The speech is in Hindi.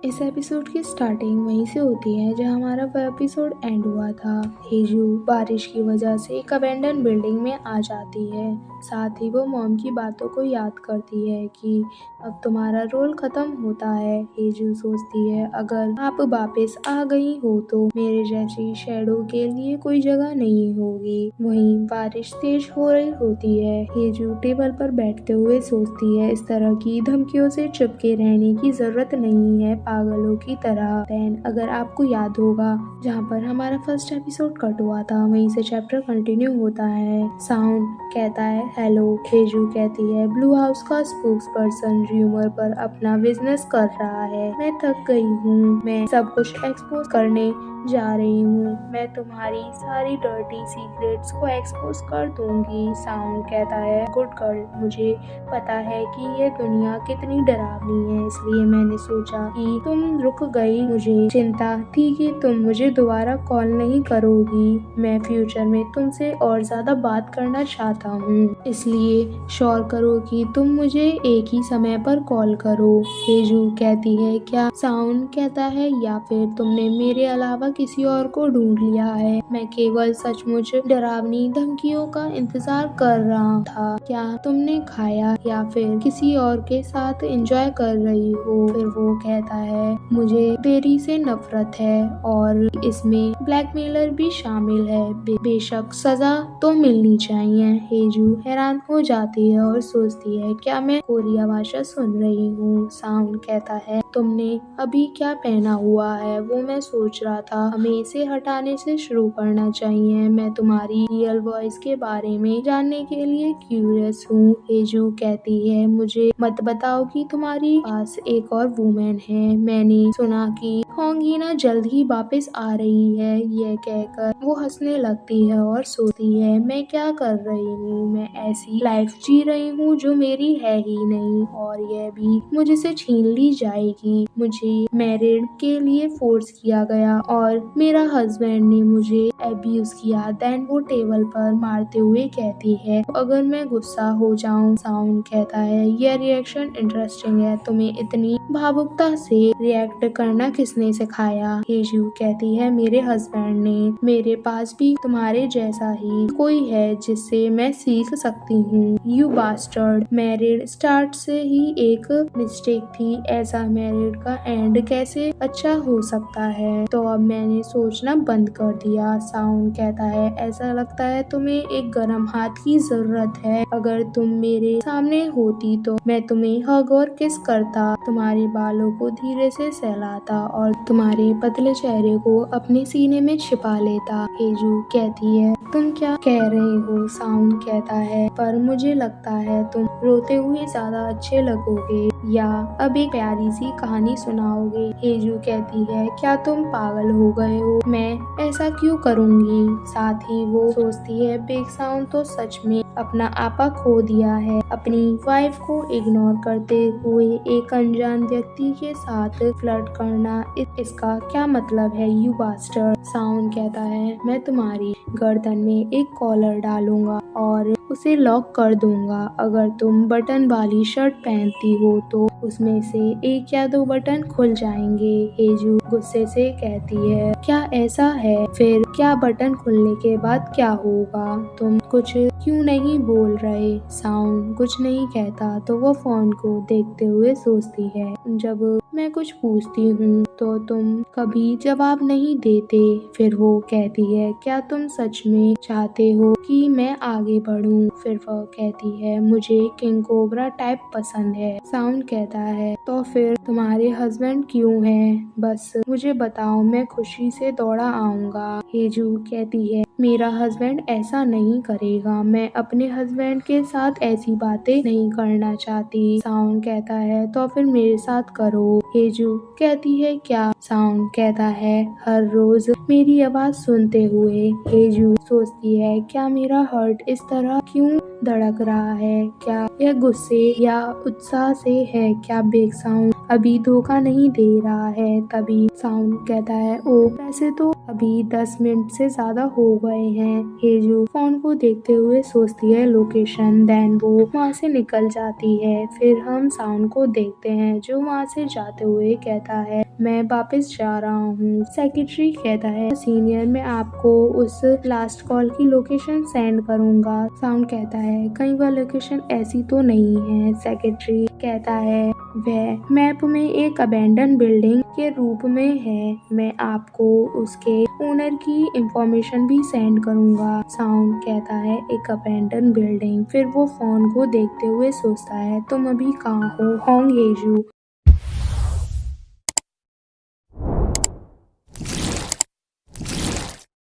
इस एपिसोड की स्टार्टिंग वहीं से होती है जहां हमारा वह एपिसोड एंड हुआ था। हेजू बारिश की वजह से एक अबेंडन बिल्डिंग में आ जाती है। साथ ही वो मॉम की बातों को याद करती है कि अब तुम्हारा रोल खत्म होता है। हेजू सोचती है अगर आप वापस आ गई हो तो मेरे जैसी शैडो के लिए कोई जगह नहीं होगी। वहीं बारिश तेज हो रही होती है। हेजू टेबल पर बैठते हुए सोचती है इस तरह की धमकियों से चिपके रहने की जरूरत नहीं है पागलों की तरह। देन अगर आपको याद होगा जहाँ पर हमारा फर्स्ट एपिसोड कट हुआ था वहीं से चैप्टर कंटिन्यू होता है। साउंड कहता है हेलो। हेजू कहती है ब्लू हाउस का स्पोक्स पर्सन र्यूमर पर अपना बिजनेस कर रहा है। मैं थक गई हूँ, मैं सब कुछ एक्सपोज करने जा रही हूँ। मैं तुम्हारी सारी डर्टी सीक्रेट्स को एक्सपोज कर दूंगी। साउंड कहता है गुड गर्ल, मुझे पता है कि ये दुनिया कितनी डरावनी है, इसलिए मैंने सोचा कि तुम रुक गई। मुझे चिंता थी कि तुम मुझे दोबारा कॉल नहीं करोगी। मैं फ्यूचर में तुमसे और ज्यादा बात करना चाहता हूँ, इसलिए श्योर करो कि तुम मुझे एक ही समय पर कॉल करो। हेजू कहती है क्या? साउंड कहता है या फिर तुमने मेरे अलावा किसी और को ढूंढ लिया है। मैं केवल सचमुच डरावनी धमकियों का इंतजार कर रहा था। क्या तुमने खाया या फिर किसी और के साथ एंजॉय कर रही हो? फिर वो कहता है मुझे देरी से नफरत है और इसमें ब्लैकमेलर भी शामिल है। बेशक सजा तो मिलनी चाहिए। हेजू हैरान हो जाती है और सोचती है क्या मैं कोरिया भाषा सुन रही हूँ। साउंड कहता है तुमने अभी क्या पहना हुआ है वो मैं सोच रहा था, हमें इसे हटाने से शुरू करना चाहिए। मैं तुम्हारी रियल वॉइस के बारे में जानने के लिए क्यूरियस हूँ। हेजू कहती है मुझे मत बताओ कि तुम्हारी पास एक और वुमेन है। मैंने सुना कि होंगीना जल्द ही वापस आ रही है। यह कहकर वो हंसने लगती है और सोचती है मैं क्या कर रही हूँ, मैं ऐसी लाइफ जी रही हूँ जो मेरी है ही नहीं और यह भी मुझसे छीन ली जाएगी। मुझे मैरिड के लिए फोर्स किया गया और मेरा हस्बैंड ने मुझे अब्यूज किया। देन वो टेबल पर मारते हुए कहती है अगर मैं गुस्सा हो जाऊं। साउंड कहता है यह रिएक्शन इंटरेस्टिंग है, तुम्हें इतनी भावुकता से रिएक्ट करना किसने सिखाया? हेजू कहती है मेरे हस्बैंड ने। मेरे पास भी तुम्हारे जैसा ही कोई है जिससे मैं सीख सकती हूँ। यू बास्टर्ड, मैरिड स्टार्ट से ही एक मिस्टेक थी। ऐसा मैरिड का एंड कैसे अच्छा हो सकता है? तो अब मैंने सोचना बंद कर दिया। साउंड कहता है ऐसा लगता है तुम्हें एक गर्म हाथ की जरूरत है। अगर तुम मेरे सामने होती तो मैं तुम्हें हग और किस करता, तुम्हारे बालों को धीरे से सहलाता और तुम्हारे पतले चेहरे को अपने सीने में छिपा लेता। हेजू कहती है तुम क्या कह रहे हो? साउंड कहता है पर मुझे लगता है तुम रोते हुए ज्यादा अच्छे लगोगे या अब एक प्यारी सी कहानी सुनाओगे। हेजू कहती है क्या तुम पागल हो गए हो, मैं ऐसा क्यों करूँगी? साथ ही वो सोचती है बिग साउंड तो सच में अपना आपा खो दिया है। अपनी वाइफ को इग्नोर करते हुए एक अनजान व्यक्ति के साथ फ्लर्ट करना, इसका क्या मतलब है यू बास्टर्ड? साउंड कहता है मैं तुम्हारी गर्दन में एक कॉलर डालूंगा और उसे लॉक कर दूंगा। अगर तुम बटन वाली शर्ट पहनती हो तो उसमें से एक या दो बटन खुल जाएंगे। हेजू गुस्से से कहती है क्या ऐसा है? फिर क्या बटन खुलने के बाद क्या होगा? तुम कुछ क्यों नहीं बोल रहे? साउंड कुछ नहीं कहता तो वो फोन को देखते हुए सोचती है जब मैं कुछ पूछती हूँ तो तुम कभी जवाब नहीं देते। फिर वो कहती है क्या तुम सच में चाहते हो कि मैं आगे बढ़ूं? फिर वो कहती है मुझे किंग कोबरा टाइप पसंद है। साउंड कहता है तो फिर तुम्हारे हस्बैंड क्यों हैं? बस मुझे बताओ, मैं खुशी से दौड़ा आऊंगा। हेजू कहती है मेरा हस्बैंड ऐसा नहीं करेगा, मैं अपने हस्बैंड के साथ ऐसी बातें नहीं करना चाहती। साउंड कहता है तो फिर मेरे साथ करो। हेजू कहती है क्या? साउंड कहता है हर रोज मेरी आवाज सुनते हुए। हेजू सोचती है क्या मेरा हार्ट इस तरह क्यों धड़क रहा है? क्या यह गुस्से या उत्साह से है। क्या बेक साउंड अभी धोखा नहीं दे रहा है? तभी साउंड कहता है, ओह वैसे तो अभी 10 मिनट से ज्यादा हो गए हैं। हेजू फोन को देखते हुए सोचती है लोकेशन, देन वो वहाँ से निकल जाती है। फिर हम साउंड को देखते हैं जो वहाँ से जाते हुए कहता है, मैं वापस जा रहा हूँ। सेक्रेटरी कहता है, सीनियर मैं आपको उस लास्ट कॉल की लोकेशन सेंड करूँगा। साउंड कहता है, कहीं वह लोकेशन ऐसी तो नहीं है। सेक्रेटरी कहता है, वह मैप में एक अबेंडन बिल्डिंग के रूप में है। मैं आपको उसके ओनर की इंफॉर्मेशन भी सेंड करूँगा। साउंड कहता है, एक अबेंडन बिल्डिंग। फिर वो फोन को देखते हुए सोचता है, तुम अभी कहाँ हो होंग हेजू?